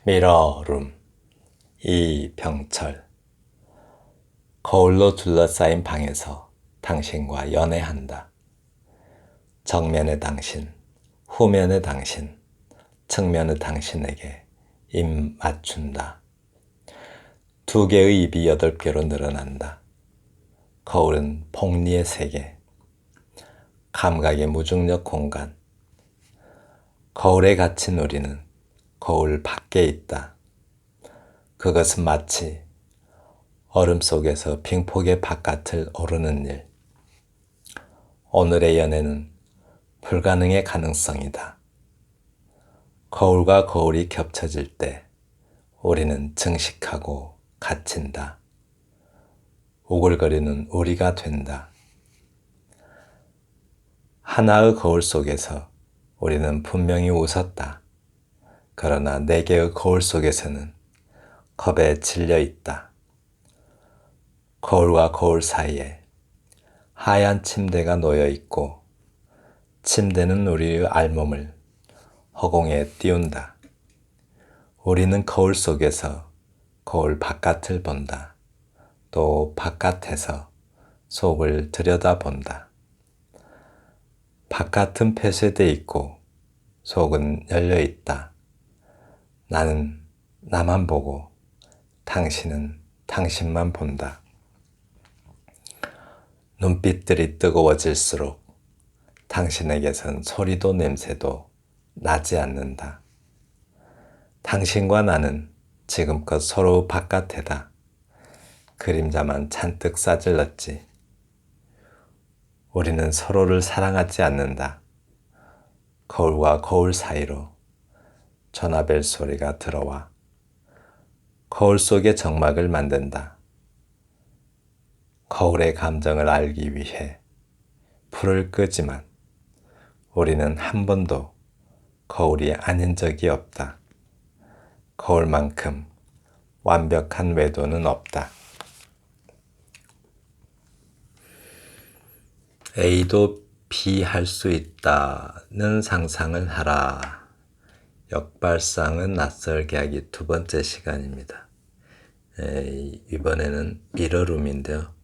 미러룸 이병철. 거울로 둘러싸인 방에서 당신과 연애한다. 정면의 당신, 후면의 당신, 측면의 당신에게 입 맞춘다. 두 개의 입이 8개로 늘어난다. 거울은 복리의 세계, 감각의 무중력 공간. 거울에 갇힌 우리는 거울 밖에 있다. 그것은 마치 얼음 속에서 빙폭의 바깥을 오르는 일. 오늘의 연애는 불가능의 가능성이다. 거울과 거울이 겹쳐질 때 우리는 증식하고 갇힌다. 오글거리는 우리가 된다. 하나의 거울 속에서 우리는 분명히 웃었다. 그러나 4개의 거울 속에서는 겁에 질려 있다. 거울과 거울 사이에 하얀 침대가 놓여 있고 침대는 우리의 알몸을 허공에 띄운다. 우리는 거울 속에서 거울 바깥을 본다. 또 바깥에서 속을 들여다본다. 바깥은 폐쇄되어 있고 속은 열려 있다. 나는 나만 보고 당신은 당신만 본다. 눈빛들이 뜨거워질수록 당신에게선 소리도 냄새도 나지 않는다. 당신과 나는 지금껏 서로 바깥에다 그림자만 잔뜩 싸질렀지. 우리는 서로를 사랑하지 않는다. 거울과 거울 사이로 전화벨 소리가 들어와 거울 속의 정막을 만든다. 거울의 감정을 알기 위해 불을 끄지만 우리는 한 번도 거울이 아닌 적이 없다. 거울만큼 완벽한 외도는 없다. A도 B 할 수 있다는 상상을 하라. 역발상은 낯설게 하기 2번째 시간입니다. 이번에는 미러룸인데요.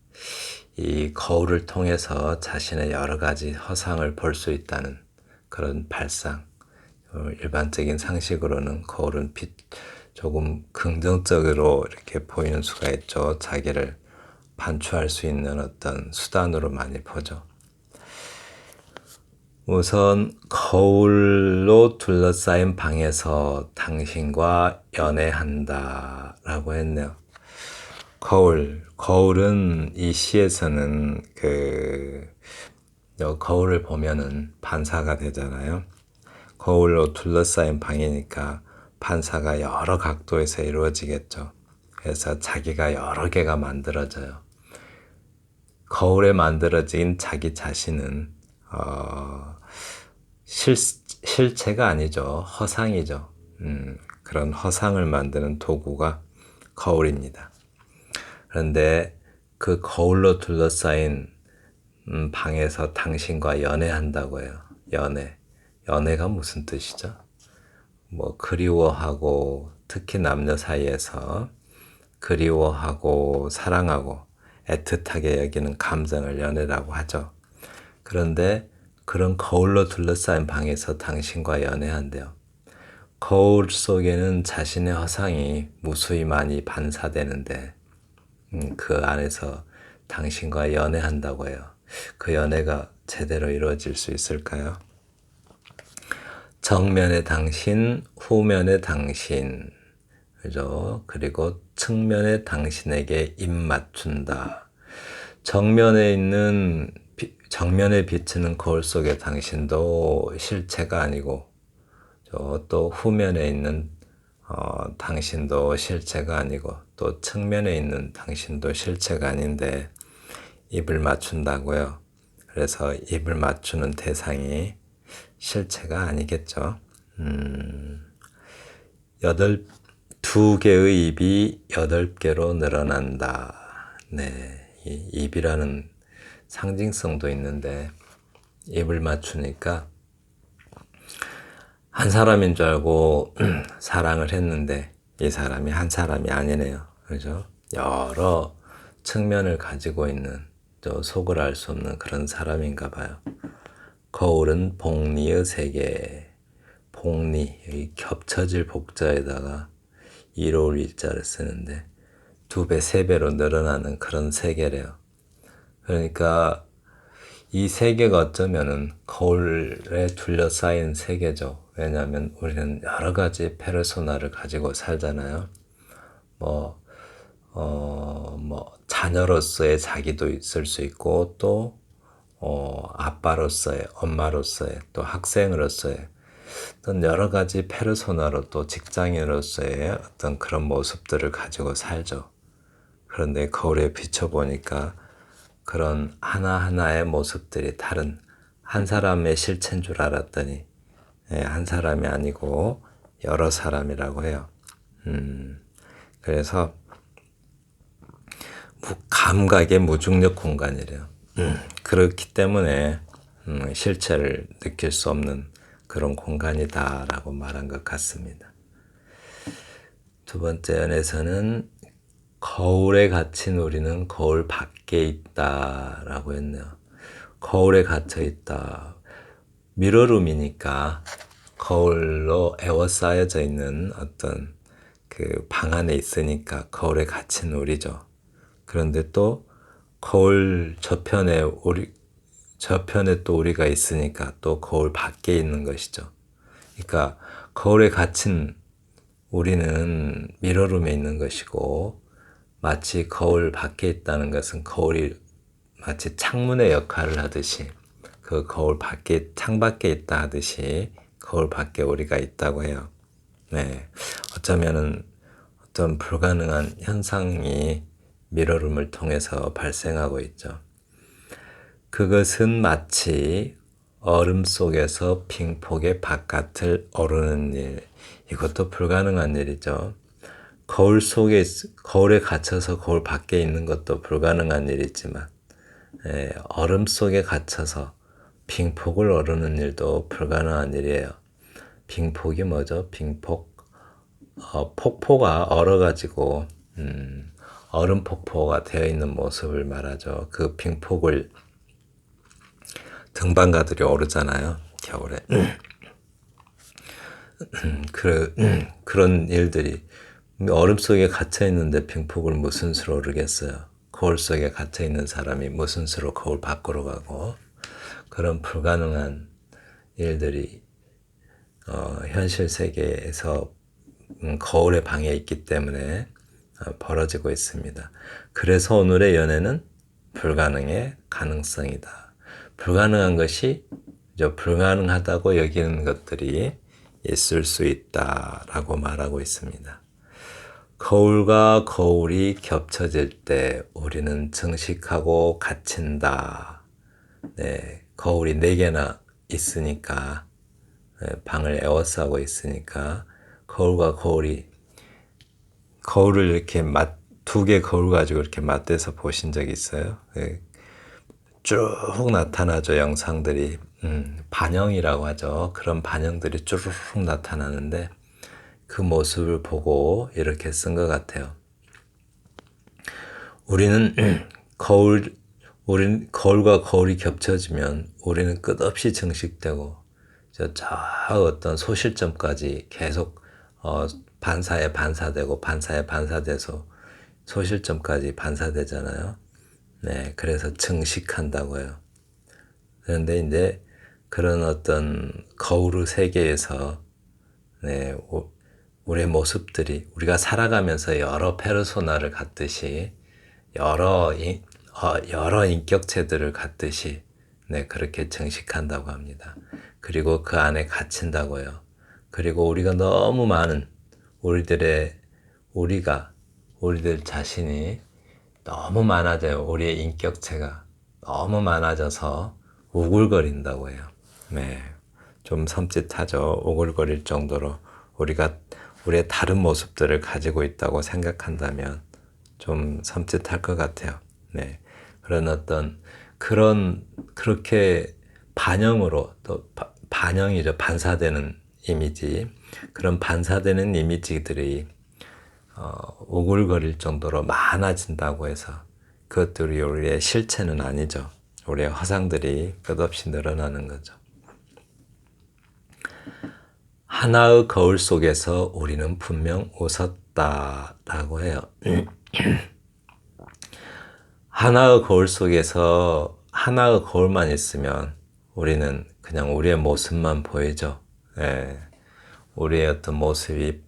이 거울을 통해서 자신의 여러 가지 허상을 볼 수 있다는 그런 발상. 일반적인 상식으로는 거울은 조금 긍정적으로 이렇게 보이는 수가 있죠. 자기를 반추할 수 있는 어떤 수단으로 많이 보죠. 우선 거울로 둘러싸인 방에서 당신과 연애한다 라고 했네요. 거울은 이 시에서는 거울을 보면은 반사가 되잖아요. 거울로 둘러싸인 방이니까 반사가 여러 각도에서 이루어지겠죠. 그래서 자기가 여러 개가 만들어져요. 거울에 만들어진 자기 자신은 실체가 아니죠. 허상이죠. 그런 허상을 만드는 도구가 거울입니다. 그런데 그 거울로 둘러싸인 방에서 당신과 연애한다고 해요. 연애가 무슨 뜻이죠? 그리워하고, 특히 남녀 사이에서 그리워하고 사랑하고 애틋하게 여기는 감정을 연애라고 하죠. 그런데 그런 거울로 둘러싸인 방에서 당신과 연애한대요. 거울 속에는 자신의 허상이 무수히 많이 반사되는데 그 안에서 당신과 연애한다고 해요. 그 연애가 제대로 이루어질 수 있을까요? 정면의 당신, 후면의 당신, 그죠? 그리고 측면의 당신에게 입 맞춘다. 정면에 비치는 거울 속의 당신도 실체가 아니고, 또 후면에 있는 당신도 실체가 아니고, 또 측면에 있는 당신도 실체가 아닌데 입을 맞춘다고요. 그래서 입을 맞추는 대상이 실체가 아니겠죠. 2개의 입이 8개로 늘어난다. 네, 이 입이라는 상징성도 있는데 입을 맞추니까 한 사람인 줄 알고 사랑을 했는데 이 사람이 한 사람이 아니네요. 그죠? 여러 측면을 가지고 있는 또 속을 알 수 없는 그런 사람인가 봐요. 거울은 복리의 세계. 복리, 여기 겹쳐질 복자에다가 이로울 일자를 쓰는데 2배, 3배로 늘어나는 그런 세계래요. 그러니까 이 세계가 어쩌면은 거울에 둘러싸인 세계죠. 왜냐하면 우리는 여러 가지 페르소나를 가지고 살잖아요. 자녀로서의 자기도 있을 수 있고, 또, 아빠로서의, 엄마로서의, 또 학생으로서의 어떤 여러 가지 페르소나로 또 직장인으로서의 어떤 그런 모습들을 가지고 살죠. 그런데 거울에 비춰보니까 그런 하나하나의 모습들이 다른 한 사람의 실체인 줄 알았더니 한 사람이 아니고 여러 사람이라고 해요. 그래서 감각의 무중력 공간이래요. 그렇기 때문에 실체를 느낄 수 없는 그런 공간이다라고 말한 것 같습니다. 두 번째 연에서는 거울에 갇힌 우리는 거울 밖에 있다라고 했네요. 거울에 갇혀 있다. 미러룸이니까 거울로 에워싸여져 있는 어떤 그 방 안에 있으니까 거울에 갇힌 우리죠. 그런데 또 거울 저편에 또 우리가 있으니까 또 거울 밖에 있는 것이죠. 그러니까 거울에 갇힌 우리는 미러룸에 있는 것이고, 마치 거울 밖에 있다는 것은 거울이 마치 창문의 역할을 하듯이, 그 거울 밖에, 창밖에 있다 하듯이 거울 밖에 우리가 있다고 해요. 네. 어쩌면은 어떤 불가능한 현상이 미러룸을 통해서 발생하고 있죠. 그것은 마치 얼음 속에서 빙폭의 바깥을 오르는 일. 이것도 불가능한 일이죠. 거울에 갇혀서 거울 밖에 있는 것도 불가능한 일이지만, 얼음 속에 갇혀서 빙폭을 오르는 일도 불가능한 일이에요. 빙폭이 뭐죠? 빙폭. 폭포가 얼어가지고, 얼음 폭포가 되어 있는 모습을 말하죠. 그 빙폭을 등반가들이 오르잖아요. 겨울에. 그런 일들이, 얼음 속에 갇혀 있는데 빙폭을 무슨 수로 오르겠어요. 거울 속에 갇혀 있는 사람이 무슨 수로 거울 밖으로 가고, 그런 불가능한 일들이 현실 세계에서 거울의 방에 있기 때문에 벌어지고 있습니다. 그래서 오늘의 연애는 불가능의 가능성이다. 불가능한 것이 불가능하다고 여기는 것들이 있을 수 있다라고 말하고 있습니다. 거울과 거울이 겹쳐질 때 우리는 증식하고 갇힌다. 네, 거울이 4개나 있으니까, 방을 에워싸고 있으니까 거울과 거울을 이렇게 2개 거울 가지고 이렇게 맞대서 보신 적 있어요? 쭉 나타나죠, 영상들이. 반영이라고 하죠. 그런 반영들이 쭈르륵 나타나는데 그 모습을 보고 이렇게 쓴 것 같아요. 우리는 거울과 거울이 겹쳐지면 우리는 끝없이 증식되고 저 어떤 소실점까지 계속 반사에 반사되고 반사에 반사돼서 소실점까지 반사되잖아요. 네, 그래서 증식한다고요. 그런데 이제 그런 어떤 거울의 세계에서, 네, 우리의 모습들이 우리가 살아가면서 여러 페르소나를 갖듯이 여러 인격체들을 갖듯이, 네, 그렇게 증식한다고 합니다. 그리고 그 안에 갇힌다고요. 그리고 우리가 너무 많은 우리들 자신이 너무 많아져요. 우리의 인격체가 너무 많아져서 우글거린다고 해요. 네, 좀 섬찟하죠. 우글거릴 정도로 우리의 다른 모습들을 가지고 있다고 생각한다면 좀 섬찟할 것 같아요. 네, 그렇게 반영으로, 또 반영이죠. 반사되는 이미지. 그런 반사되는 이미지들이 오글거릴 정도로 많아진다고 해서 그것들이 우리의 실체는 아니죠. 우리의 허상들이 끝없이 늘어나는 거죠. 하나의 거울 속에서 우리는 분명 웃었다라고 해요. 하나의 거울 속에서 하나의 거울만 있으면 우리는 그냥 우리의 모습만 보이죠. 예. 우리의 어떤 모습이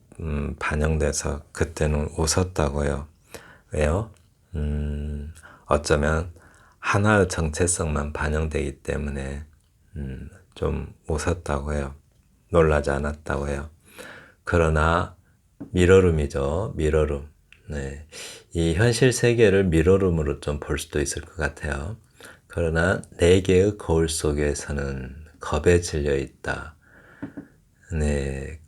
반영돼서 그때는 웃었다고요. 왜요? 어쩌면 하나의 정체성만 반영되기 때문에 좀 웃었다고 해요. 놀라지 않았다고 해요. 그러나 미러룸이죠. 미러룸. 네. 이 현실 세계를 미러룸으로 좀 볼 수도 있을 것 같아요. 그러나 네 개의 거울 속에서는 겁에 질려 있다. 네,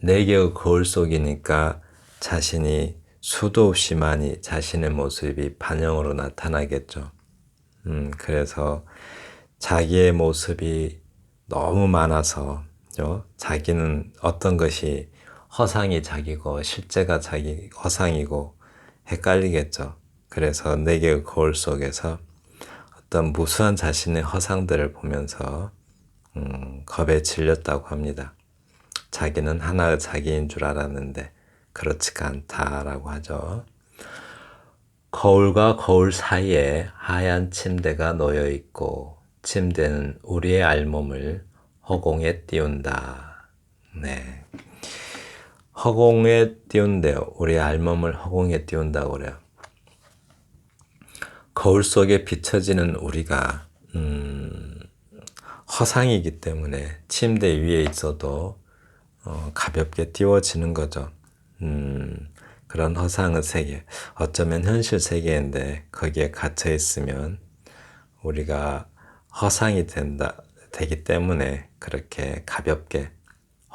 네 개의 거울 속이니까 자신이 수도 없이 많이 자신의 모습이 반영으로 나타나겠죠. 그래서 자기의 모습이 너무 많아서, 자기는 어떤 것이 허상이 자기고 실제가 자기 허상이고 헷갈리겠죠. 그래서 네 개의 거울 속에서 어떤 무수한 자신의 허상들을 보면서 겁에 질렸다고 합니다. 자기는 하나의 자기인 줄 알았는데 그렇지가 않다라고 하죠. 거울과 거울 사이에 하얀 침대가 놓여 있고 침대는 우리의 알몸을 허공에 띄운다. 네. 허공에 띄운대요. 우리의 알몸을 허공에 띄운다고 그래요. 거울 속에 비춰지는 우리가 허상이기 때문에 침대 위에 있어도 가볍게 띄워지는 거죠. 그런 허상의 세계, 어쩌면 현실 세계인데 거기에 갇혀 있으면 우리가 허상이 되기 때문에 그렇게 가볍게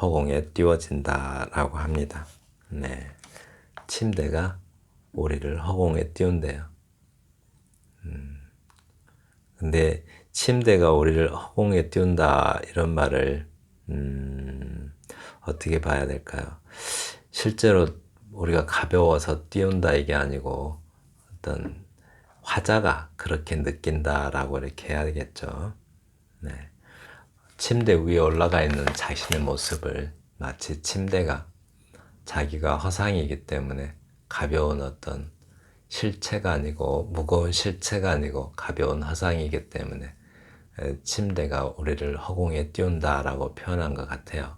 허공에 띄워진다라고 합니다. 네, 침대가 우리를 허공에 띄운대요. 근데 침대가 우리를 허공에 띄운다 이런 말을 어떻게 봐야 될까요? 실제로 우리가 가벼워서 띄운다 이게 아니고 어떤 화자가 그렇게 느낀다라고 이렇게 해야겠죠. 네. 침대 위에 올라가 있는 자신의 모습을 마치 침대가 자기가 허상이기 때문에 가벼운 어떤 실체가 아니고 무거운 실체가 아니고 가벼운 허상이기 때문에 침대가 우리를 허공에 띄운다라고 표현한 것 같아요.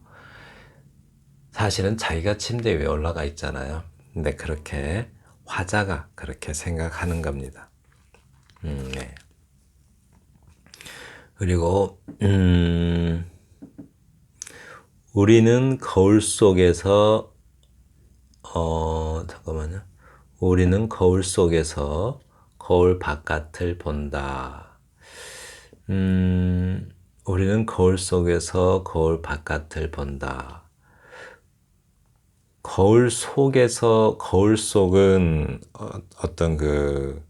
사실은 자기가 침대 위에 올라가 있잖아요. 근데 그렇게 화자가 그렇게 생각하는 겁니다. 네. 그리고 우리는 거울 속에서 잠깐만요. 우리는 거울 속에서 거울 바깥을 본다. 우리는 거울 속에서 거울 바깥을 본다. 거울 속은 어떤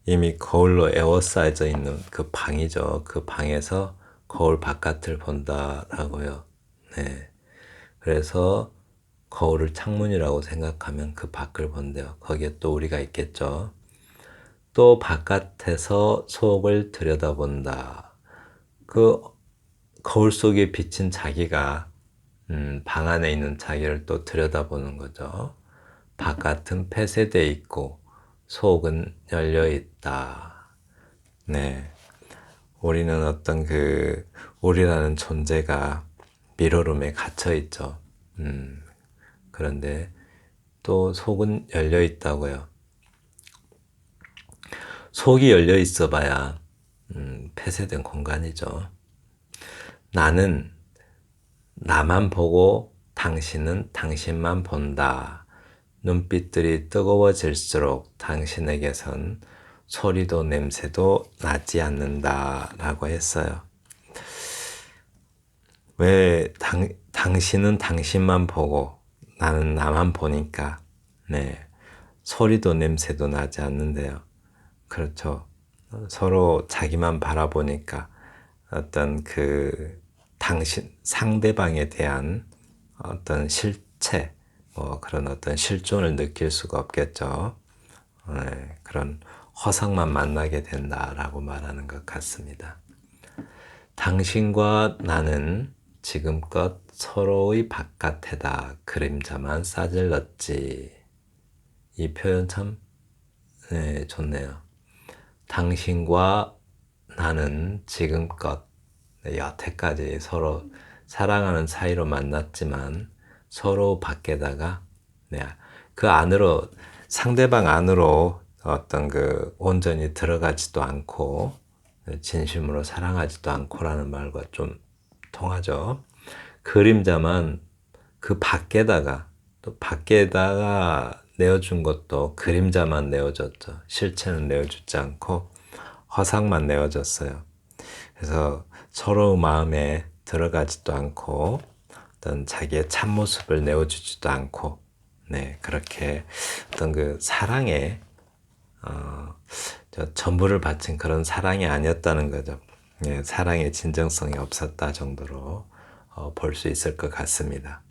이미 거울로 에워싸여져 있는 그 방이죠. 그 방에서 거울 바깥을 본다라고요. 네. 그래서 거울을 창문이라고 생각하면 그 밖을 본대요. 거기에 또 우리가 있겠죠. 또 바깥에서 속을 들여다본다. 그 거울 속에 비친 자기가 방 안에 있는 자기를 또 들여다보는 거죠. 바깥은 폐쇄되어 있고 속은 열려 있다. 네. 우리는 어떤 우리라는 존재가 미러룸에 갇혀 있죠. 그런데 또 속은 열려 있다고요. 속이 열려 있어 봐야 폐쇄된 공간이죠. 나는 나만 보고 당신은 당신만 본다. 눈빛들이 뜨거워질수록 당신에게선 소리도 냄새도 나지 않는다 라고 했어요. 왜 당신은 당신만 보고 나는 나만 보니까 소리도 냄새도 나지 않는데요. 그렇죠. 서로 자기만 바라보니까 어떤 상대방에 대한 어떤 실체, 그런 어떤 실존을 느낄 수가 없겠죠. 그런 허상만 만나게 된다라고 말하는 것 같습니다. 당신과 나는 지금껏 서로의 바깥에다 그림자만 싸질렀지. 이 표현 참 좋네요. 당신과 나는 지금껏 여태까지 서로 사랑하는 사이로 만났지만 서로 밖에다가 그 안으로 상대방 안으로 어떤 그 온전히 들어가지도 않고 진심으로 사랑하지도 않고라는 말과 좀 통하죠. 그림자만 그 밖에다가 또 밖에다가 내어준 것도 그림자만 내어줬죠. 실체는 내어주지 않고 허상만 내어줬어요. 그래서 서로 마음에 들어가지도 않고 어떤 자기의 참모습을 내어주지도 않고 그렇게 어떤 그 사랑에 전부를 바친 그런 사랑이 아니었다는 거죠. 사랑의 진정성이 없었다 정도로 볼 수 있을 것 같습니다.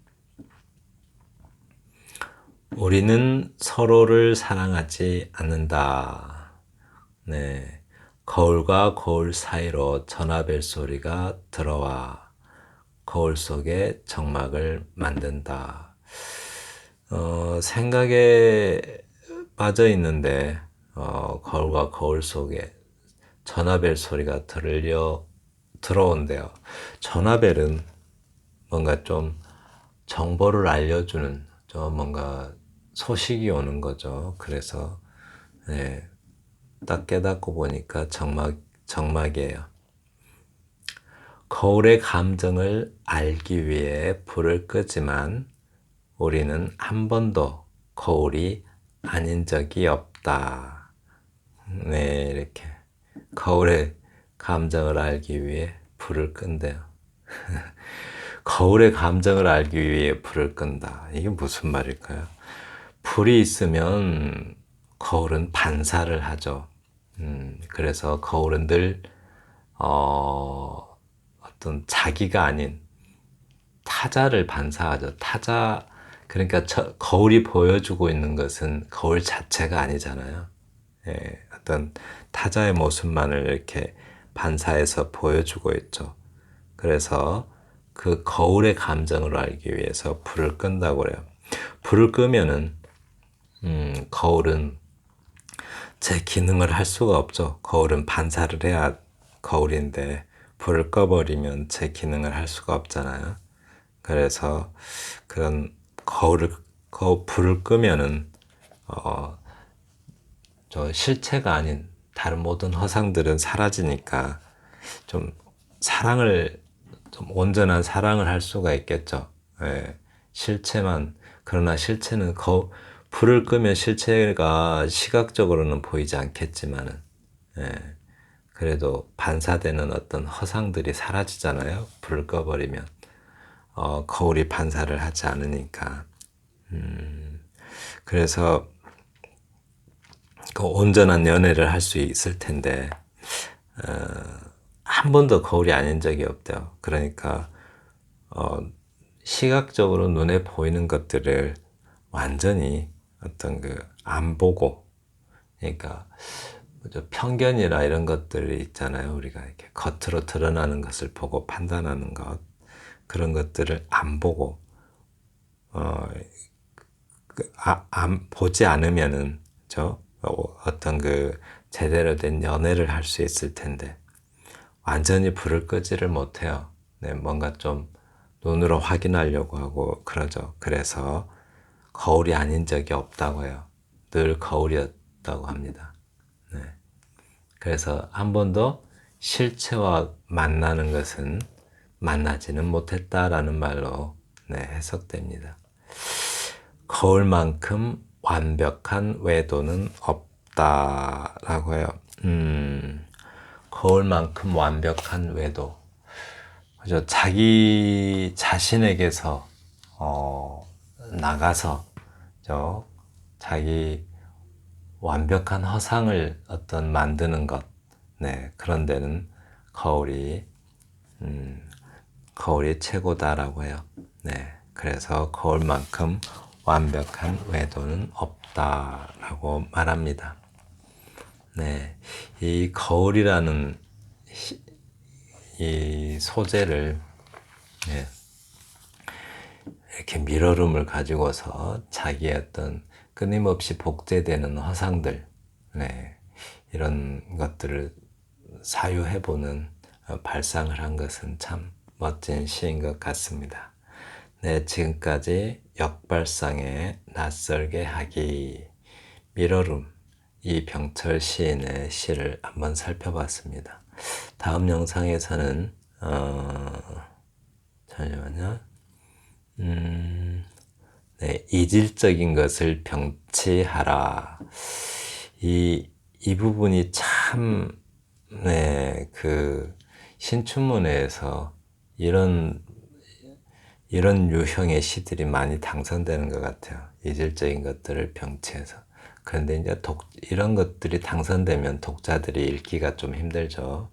우리는 서로를 사랑하지 않는다. 거울과 거울 사이로 전화벨 소리가 들어와 거울 속에 정막을 만든다. 생각에 빠져 있는데 거울과 거울 속에 전화벨 소리가 들어온대요. 전화벨은 뭔가 좀 정보를 알려주는 좀 뭔가 소식이 오는 거죠. 그래서 딱 깨닫고 보니까 정막이에요. 거울의 감정을 알기 위해 불을 끄지만 우리는 한 번도 거울이 아닌 적이 없다. 이렇게 거울의 감정을 알기 위해 불을 끈대요. 거울의 감정을 알기 위해 불을 끈다. 이게 무슨 말일까요? 불이 있으면 거울은 반사를 하죠. 그래서 거울은 늘 어떤 자기가 아닌 타자를 반사하죠. 타자, 그러니까 거울이 보여주고 있는 것은 거울 자체가 아니잖아요. 어떤 타자의 모습만을 이렇게 반사해서 보여주고 있죠. 그래서 그 거울의 감정을 알기 위해서 불을 끈다고 그래요. 불을 끄면은 거울은 제 기능을 할 수가 없죠. 거울은 반사를 해야 거울인데 불을 꺼버리면 제 기능을 할 수가 없잖아요. 그래서 그런 불을 끄면은 저 실체가 아닌 다른 모든 허상들은 사라지니까 좀 온전한 사랑을 할 수가 있겠죠. 실체만, 그러나 실체는 불을 끄면 실체가 시각적으로는 보이지 않겠지만은, 그래도 반사되는 어떤 허상들이 사라지잖아요. 불을 꺼버리면. 거울이 반사를 하지 않으니까. 그래서 그 온전한 연애를 할 수 있을 텐데, 한 번도 거울이 아닌 적이 없대요. 그러니까 시각적으로 눈에 보이는 것들을 완전히 어떤 안 보고, 그러니까 편견이나 이런 것들이 있잖아요. 우리가 이렇게 겉으로 드러나는 것을 보고 판단하는 것, 그런 것들을 안 보고 보지 않으면은 어떤 제대로 된 연애를 할 수 있을 텐데 완전히 불을 끄지를 못해요. 뭔가 좀 눈으로 확인하려고 하고 그러죠. 그래서 거울이 아닌 적이 없다고 해요. 늘 거울이었다고 합니다. 그래서 한 번도 실체와 만나는 것은 만나지는 못했다라는 말로 해석됩니다. 거울만큼 완벽한 외도는 없다라고 해요. 거울만큼 완벽한 외도. 그죠? 자기 자신에게서 나가서 자기 완벽한 허상을 만드는 것, 그런 데는 거울이 최고다라고 해요. 그래서 거울만큼 완벽한 외도는 없다라고 말합니다. 네, 이 거울이라는 이 소재를 이렇게 미러룸을 가지고서 자기의 어떤 끊임없이 복제되는 화상들, 이런 것들을 사유해보는 발상을 한 것은 참 멋진 시인 것 같습니다. 네, 지금까지 역발상의 낯설게 하기, 미러룸, 이병철 시인의 시를 한번 살펴봤습니다. 다음 영상에서는 잠시만요. 이질적인 것을 병치하라. 이 부분이 참, 그 신춘문예에서 이런 유형의 시들이 많이 당선되는 것 같아요. 이질적인 것들을 병치해서. 그런데 이제 이런 것들이 당선되면 독자들이 읽기가 좀 힘들죠.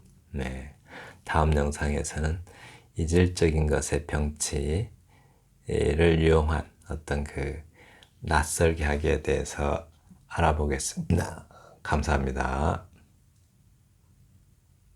다음 영상에서는 이질적인 것의 병치를 이용한 어떤 그 낯설게 하기에 대해서 알아보겠습니다. 감사합니다.